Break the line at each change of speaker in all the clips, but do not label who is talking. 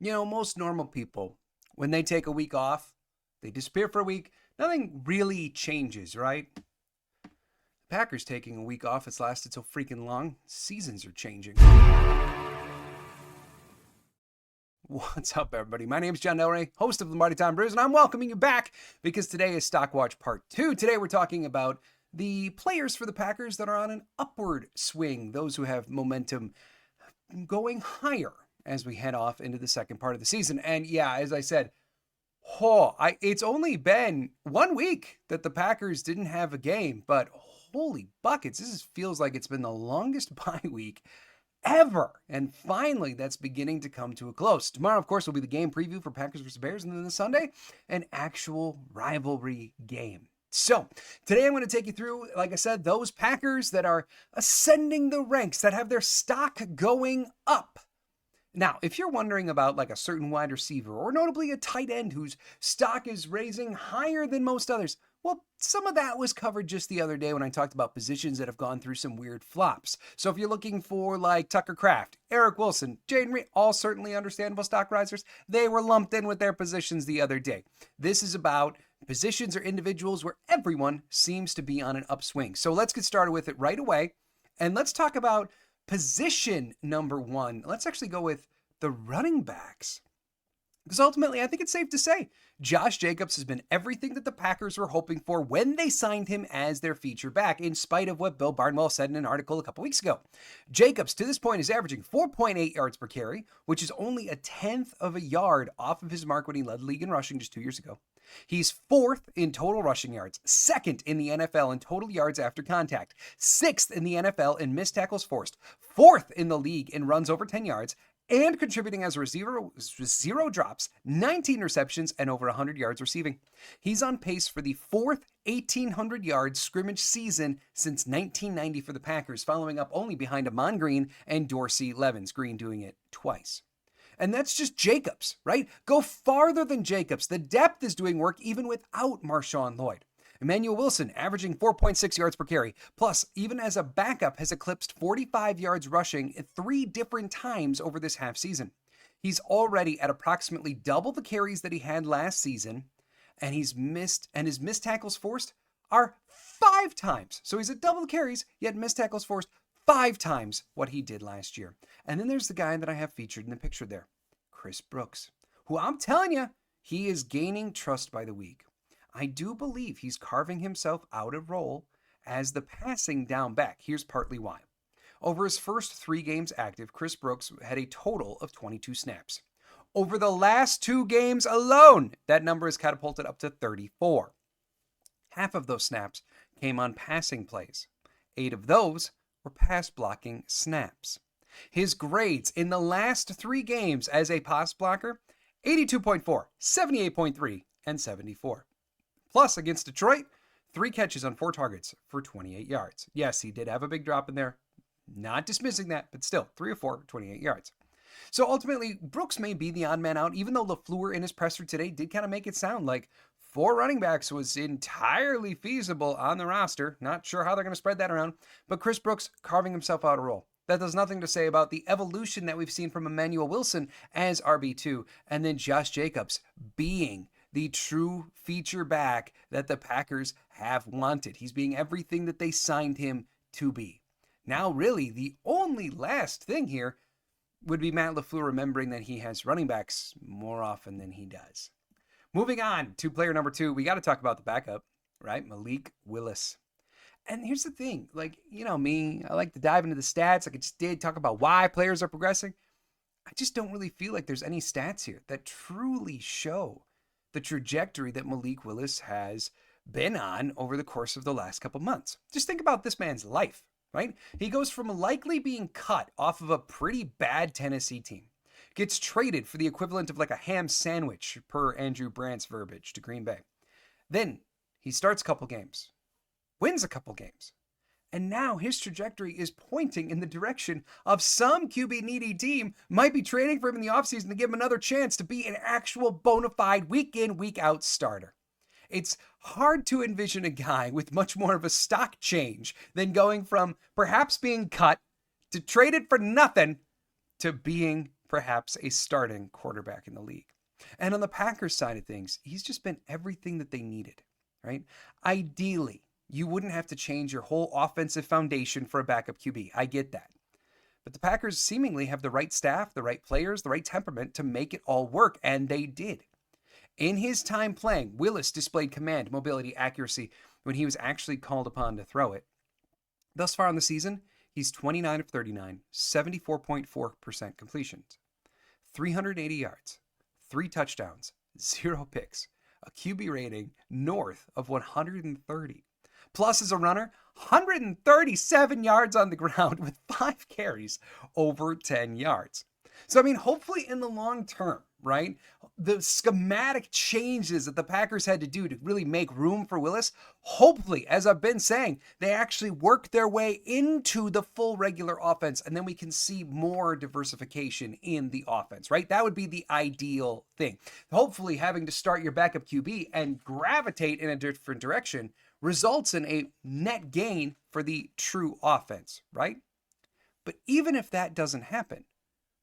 Most normal people, when they take a week off, they disappear for a week. Nothing really changes, right? Packers taking a week off has lasted so freaking long. Seasons are changing. What's up, everybody? My name is John Delray, host of Lombardi Time Brews, and I'm welcoming you back because today is Stock Watch Part 2. Today we're talking about the players for the Packers that are on an upward swing, those who have momentum going higher as we head off into the second part of the season. And yeah, as I said, it's only been 1 week that the Packers didn't have a game, but holy buckets, feels like it's been the longest bye week ever. And finally, that's beginning to come to a close. Tomorrow, of course, will be the game preview for Packers versus Bears, and then the Sunday, an actual rivalry game. So today I'm going to take you through, like I said, those Packers that are ascending the ranks, that have their stock going up. Now, if you're wondering about like a certain wide receiver or notably a tight end whose stock is raising higher than most others, well, some of that was covered just the other day when I talked about positions that have gone through some weird flops. So if you're looking for like Tucker Kraft, Eric Wilson, Jaden Reed, all certainly understandable stock risers, they were lumped in with their positions the other day. This is about positions or individuals where everyone seems to be on an upswing. So let's get started with it right away. And let's talk about position number one. Let's actually go with the running backs. Because ultimately, I think it's safe to say, Josh Jacobs has been everything that the Packers were hoping for when they signed him as their feature back, in spite of what Bill Barnwell said in an article a couple weeks ago. Jacobs, to this point, is averaging 4.8 yards per carry, which is only a tenth of a yard off of his mark when he led the league in rushing just 2 years ago. He's fourth in total rushing yards, second in the NFL in total yards after contact, sixth in the NFL in missed tackles forced, fourth in the league in runs over 10 yards, and contributing as a receiver with 0 drops, 19 receptions, and over 100 yards receiving. He's on pace for the fourth 1,800-yard scrimmage season since 1990 for the Packers, following up only behind Amon Green and Dorsey Levens, Green doing it twice. And that's just Jacobs, right? Go farther than Jacobs. The depth is doing work even without Marshawn Lloyd. Emmanuel Wilson averaging 4.6 yards per carry. Plus, even as a backup, has eclipsed 45 yards rushing 3 different times over this half season. He's already at approximately double the carries that he had last season, and his missed tackles forced are 5 times. So he's at double the carries, yet missed tackles forced 5 times what he did last year. And then there's the guy that I have featured in the picture there, Chris Brooks, who I'm telling you, he is gaining trust by the week. I do believe he's carving himself out a role as the passing down back. Here's partly why. Over his first 3 games active, Chris Brooks had a total of 22 snaps. Over the last 2 games alone, that number is catapulted up to 34. Half of those snaps came on passing plays. 8 of those were pass blocking snaps. His grades in the last 3 games as a pass blocker, 82.4, 78.3, and 74. Plus, against Detroit, 3 catches on 4 targets for 28 yards. Yes, he did have a big drop in there. Not dismissing that, but still, 3 of 4, 28 yards. So ultimately, Brooks may be the odd man out, even though LaFleur in his presser today did kind of make it sound like 4 running backs was entirely feasible on the roster. Not sure how they're going to spread that around, but Chris Brooks carving himself out a role. That does nothing to say about the evolution that we've seen from Emmanuel Wilson as RB2, and then Josh Jacobs being the true feature back that the Packers have wanted. He's being everything that they signed him to be. Now, really, the only last thing here would be Matt LaFleur remembering that he has running backs more often than he does. Moving on to player number 2, we got to talk about the backup, right? Malik Willis. And here's the thing, like, you know me, I like to dive into the stats like I just did, talk about why players are progressing. I just don't really feel like there's any stats here that truly show the trajectory that Malik Willis has been on over the course of the last couple months. Just think about this man's life, right? He goes from likely being cut off of a pretty bad Tennessee team, gets traded for the equivalent of like a ham sandwich per Andrew Brandt's verbiage to Green Bay. Then he starts a couple games, wins a couple games, and now his trajectory is pointing in the direction of some QB needy team might be trading for him in the offseason to give him another chance to be an actual bona fide week in, week out starter. It's hard to envision a guy with much more of a stock change than going from perhaps being cut to traded for nothing to being perhaps a starting quarterback in the league. And on the Packers side of things, he's just been everything that they needed, right? Ideally, you wouldn't have to change your whole offensive foundation for a backup QB. I get that. But the Packers seemingly have the right staff, the right players, the right temperament to make it all work, and they did. In his time playing, Willis displayed command, mobility, accuracy when he was actually called upon to throw it. Thus far in the season, he's 29 of 39, 74.4% completions, 380 yards, 3 touchdowns, 0 picks, a QB rating north of 130. Plus, as a runner, 137 yards on the ground with 5 carries over 10 yards. So, I mean, hopefully in the long term, right, the schematic changes that the Packers had to do to really make room for Willis, hopefully, as I've been saying, they actually work their way into the full regular offense, and then we can see more diversification in the offense, right? That would be the ideal thing. Hopefully, having to start your backup QB and gravitate in a different direction results in a net gain for the true offense, right? But even if that doesn't happen,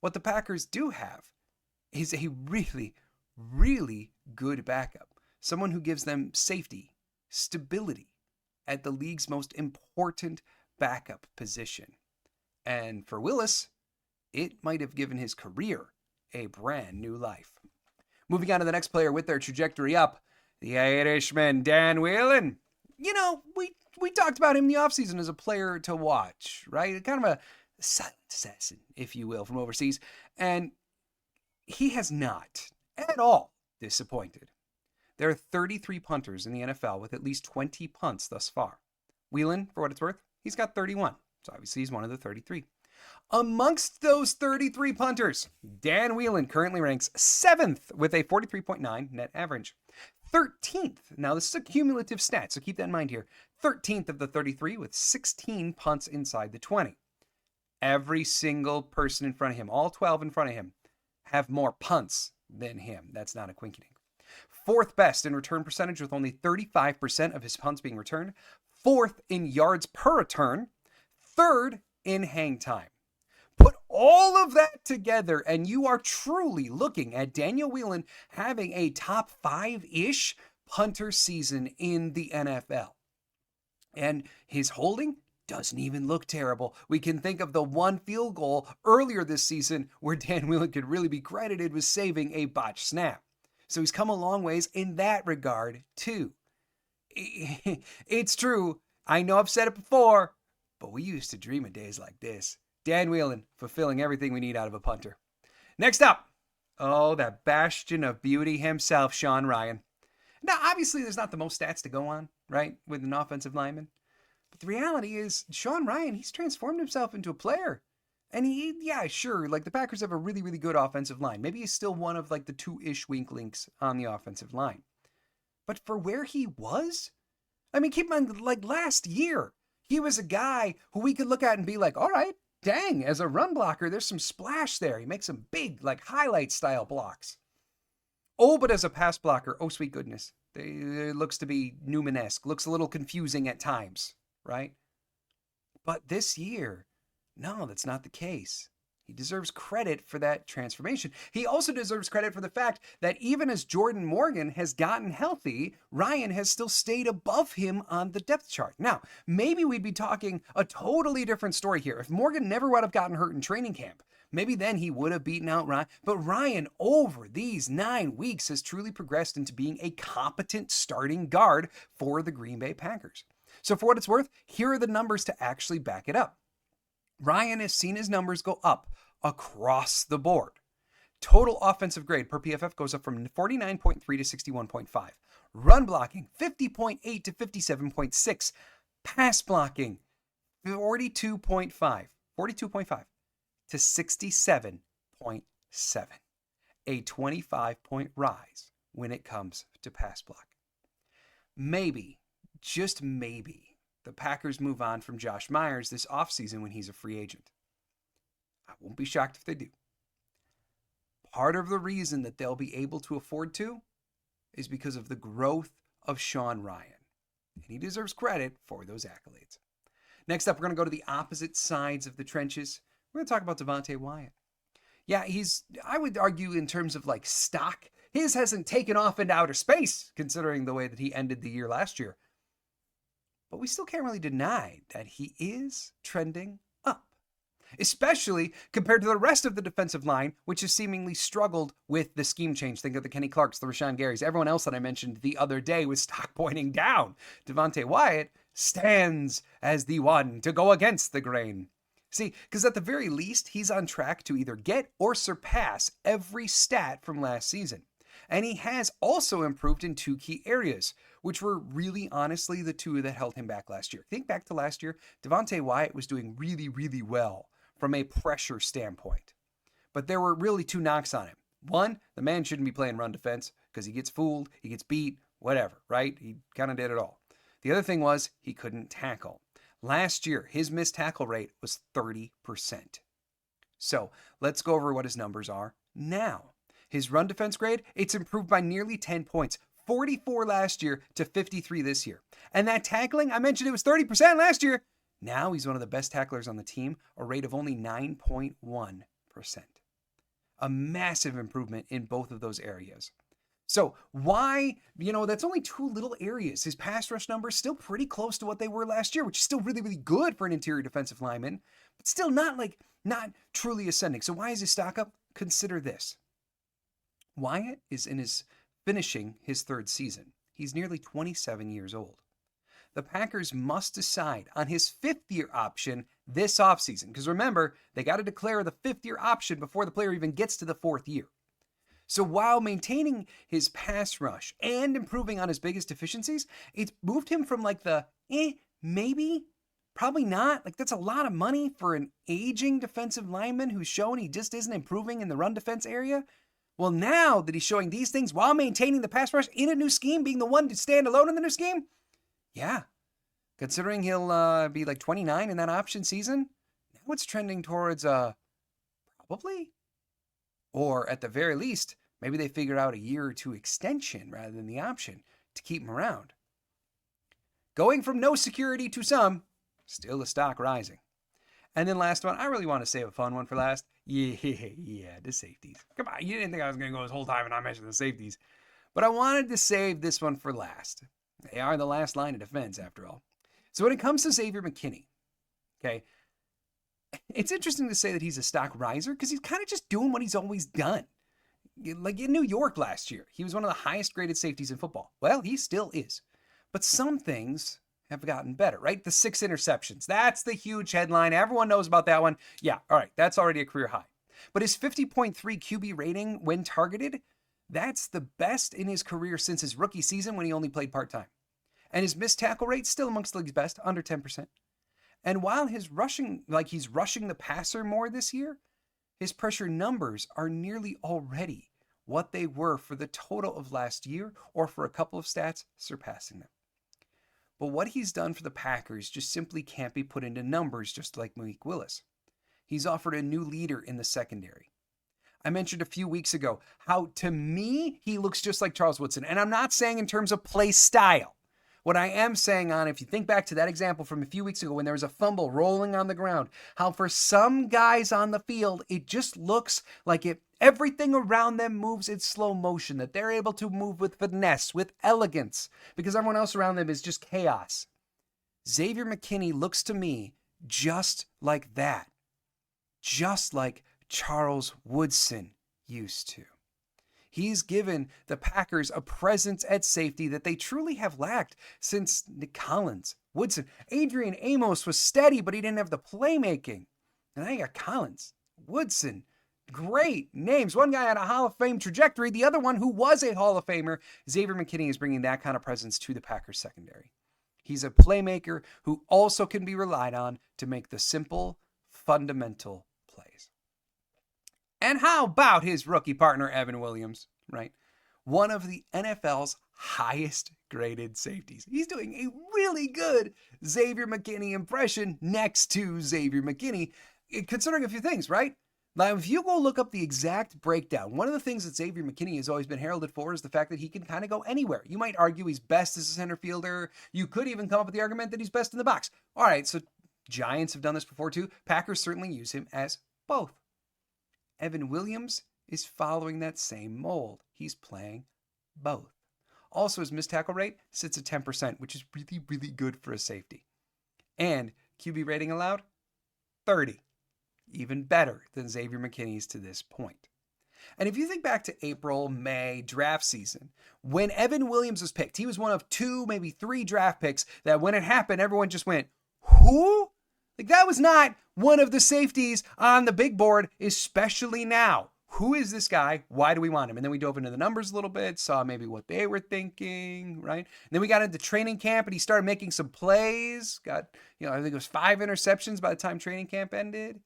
what the Packers do have is a really, really good backup. Someone who gives them safety, stability at the league's most important backup position. And for Willis, it might have given his career a brand new life. Moving on to the next player with their trajectory up, the Irishman, Dan Whelan. You know, we talked about him in the offseason as a player to watch, right? Kind of a silent assassin, if you will, from overseas. And he has not at all disappointed. There are 33 punters in the NFL with at least 20 punts thus far. Whelan, for what it's worth, he's got 31. So obviously he's one of the 33. Amongst those 33 punters, Dan Whelan currently ranks 7th with a 43.9 net average. 13th, now this is a cumulative stat, so keep that in mind here. 13th of the 33 with 16 punts inside the 20. Every single person in front of him, all 12 in front of him, have more punts than him. That's not a quinky-dink. 4th best in return percentage with only 35% of his punts being returned. 4th in yards per return. 3rd in hang time. Put all of that together and you are truly looking at Daniel Whelan having a top 5-ish punter season in the NFL. And his holding doesn't even look terrible. We can think of the one field goal earlier this season where Dan Whelan could really be credited with saving a botched snap. So he's come a long ways in that regard too. It's true. I know I've said it before, but we used to dream of days like this. Dan Whelan fulfilling everything we need out of a punter. Next up, that bastion of beauty himself, Sean Ryan. Now, obviously, there's not the most stats to go on, right, with an offensive lineman. But the reality is, Sean Ryan, he's transformed himself into a player. And the Packers have a really, really good offensive line. Maybe he's still one of, the 2-ish weak links on the offensive line. But for where he was, I mean, keep in mind, last year, he was a guy who we could look at and be like, all right, dang, as a run blocker, there's some splash there. He makes some big, highlight-style blocks. Oh, but as a pass blocker, oh, sweet goodness. It looks to be Newman-esque. Looks a little confusing at times, right? But this year, no, that's not the case. He deserves credit for that transformation. He also deserves credit for the fact that even as Jordan Morgan has gotten healthy, Ryan has still stayed above him on the depth chart. Now, maybe we'd be talking a totally different story here. If Morgan never would have gotten hurt in training camp, maybe then he would have beaten out Ryan. But Ryan, over these 9 weeks, has truly progressed into being a competent starting guard for the Green Bay Packers. So for what it's worth, here are the numbers to actually back it up. Ryan has seen his numbers go up across the board. Total offensive grade per PFF goes up from 49.3 to 61.5. Run blocking, 50.8 to 57.6. Pass blocking, 42.5 to 67.7. A 25-point rise when it comes to pass blocking. Maybe, just maybe, the Packers move on from Josh Myers this offseason when he's a free agent. I won't be shocked if they do. Part of the reason that they'll be able to afford to is because of the growth of Sean Ryan. And he deserves credit for those accolades. Next up, we're going to go to the opposite sides of the trenches. We're going to talk about Devontae Wyatt. Yeah, I would argue in terms of like stock, his hasn't taken off into outer space considering the way that he ended the year last year. But we still can't really deny that he is trending up, especially compared to the rest of the defensive line, which has seemingly struggled with the scheme change. Think of the Kenny Clarks, the Rashawn Garys, everyone else that I mentioned the other day with stock pointing down. Devontae Wyatt stands as the one to go against the grain. See, because at the very least, he's on track to either get or surpass every stat from last season. And he has also improved in two key areas, which were really honestly the two that held him back last year. Think back to last year, Devontae Wyatt was doing really, really well from a pressure standpoint. But there were really two knocks on him. One, the man shouldn't be playing run defense because he gets fooled, he gets beat, whatever, right? He kind of did it all. The other thing was he couldn't tackle. Last year, his missed tackle rate was 30%. So let's go over what his numbers are now. His run defense grade, it's improved by nearly 10 points. 44 last year to 53 this year. And that tackling, I mentioned it was 30% last year. Now he's one of the best tacklers on the team, a rate of only 9.1%. A massive improvement in both of those areas. So why, that's only two little areas. His pass rush numbers still pretty close to what they were last year, which is still really, really good for an interior defensive lineman, but still not truly ascending. So why is his stock up? Consider this. Wyatt is finishing his third season. He's nearly 27 years old. The Packers must decide on his fifth-year option this offseason, because remember, they got to declare the fifth-year option before the player even gets to the fourth year. So while maintaining his pass rush and improving on his biggest deficiencies, it's moved him from like the maybe, probably not. Like that's a lot of money for an aging defensive lineman who's shown he just isn't improving in the run defense area. Well, now that he's showing these things while maintaining the pass rush in a new scheme, being the one to stand alone in the new scheme, yeah, considering he'll be like 29 in that option season, now it's trending towards probably, or at the very least, maybe they figure out a year or two extension rather than the option to keep him around. Going from no security to some, still the stock rising. And then last one, I really want to save a fun one for last. Yeah, the safeties. Come on, you didn't think I was going to go this whole time and not mention the safeties. But I wanted to save this one for last. They are the last line of defense, after all. So when it comes to Xavier McKinney, okay, it's interesting to say that he's a stock riser because he's kind of just doing what he's always done. Like in New York last year, he was one of the highest graded safeties in football. Well, he still is. But some things have gotten better, right? The 6 interceptions. That's the huge headline. Everyone knows about that one. Yeah, all right. That's already a career high. But his 50.3 QB rating when targeted, that's the best in his career since his rookie season when he only played part-time. And his missed tackle rate still amongst the league's best, under 10%. And while he's rushing the passer more this year, his pressure numbers are nearly already what they were for the total of last year, or for a couple of stats surpassing them. But what he's done for the Packers just simply can't be put into numbers, just like Malik Willis. He's offered a new leader in the secondary. I mentioned a few weeks ago how, to me, he looks just like Charles Woodson. And I'm not saying in terms of play style. What I am saying if you think back to that example from a few weeks ago when there was a fumble rolling on the ground, how for some guys on the field, it just looks like everything around them moves in slow motion, that they're able to move with finesse, with elegance, because everyone else around them is just chaos. Xavier McKinney looks to me just like that, just like Charles Woodson used to. He's given the Packers a presence at safety that they truly have lacked since Nick Collins, Woodson. Adrian Amos was steady, but he didn't have the playmaking. And now you got Collins, Woodson, great names. One guy had a Hall of Fame trajectory. The other one who was a Hall of Famer. Xavier McKinney is bringing that kind of presence to the Packers secondary. He's a playmaker who also can be relied on to make the simple, fundamental plays. And how about his rookie partner, Evan Williams, right? One of the NFL's highest graded safeties. He's doing a really good Xavier McKinney impression next to Xavier McKinney, considering a few things, right? Now, if you go look up the exact breakdown, one of the things that Xavier McKinney has always been heralded for is the fact that he can kind of go anywhere. You might argue he's best as a center fielder. You could even come up with the argument that he's best in the box. All right, so Giants have done this before too. Packers certainly use him as both. Evan Williams is following that same mold. He's playing both. Also, his missed tackle rate sits at 10%, which is really, really good for a safety. And QB rating allowed, 30. Even better than Xavier McKinney's to this point. And if you think back to April, May draft season, when Evan Williams was picked, he was one of 2, maybe 3 draft picks that when it happened, everyone just went, who? Like, that was not one of the safeties on the big board, especially now. Who is this guy? Why do we want him? And then we dove into the numbers a little bit, saw maybe what they were thinking, right? And then we got into training camp and he started making some plays. Got, I think it was 5 interceptions by the time training camp ended.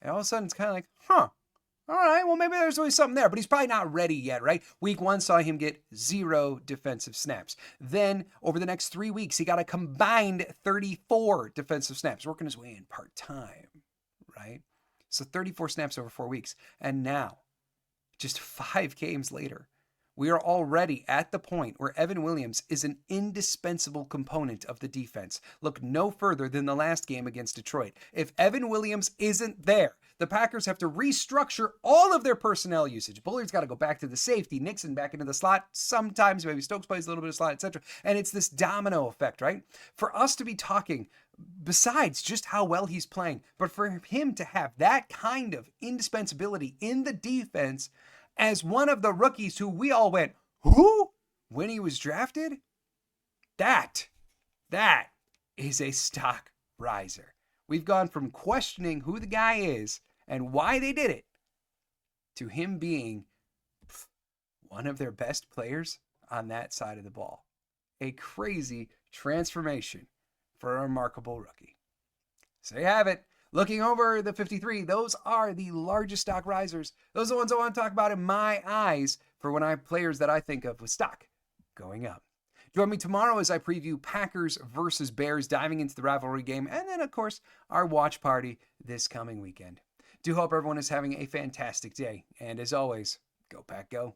And all of a sudden it's kind of like, all right, well, maybe there's always something there, but he's probably not ready yet, right? Week 1 saw him get 0 defensive snaps. Then over the next 3 weeks, he got a combined 34 defensive snaps, working his way in part-time, right? So 34 snaps over 4 weeks. And now, just 5 games later, we are already at the point where Evan Williams is an indispensable component of the defense. Look no further than the last game against Detroit. If Evan Williams isn't there, the Packers have to restructure all of their personnel usage. Bullard's got to go back to the safety, Nixon back into the slot. Sometimes maybe Stokes plays a little bit of slot, etc. And it's this domino effect, right? For us to be talking, besides just how well he's playing, but for him to have that kind of indispensability in the defense as one of the rookies who we all went, who? When he was drafted? That is a stock riser. We've gone from questioning who the guy is and why they did it to him being one of their best players on that side of the ball. A crazy transformation for a remarkable rookie. So you have it. Looking over the 53, those are the largest stock risers. Those are the ones I want to talk about in my eyes for when I have players that I think of with stock going up. Join me tomorrow as I preview Packers versus Bears, diving into the rivalry game, and then, of course, our watch party this coming weekend. Do hope everyone is having a fantastic day. And as always, go Pack, go.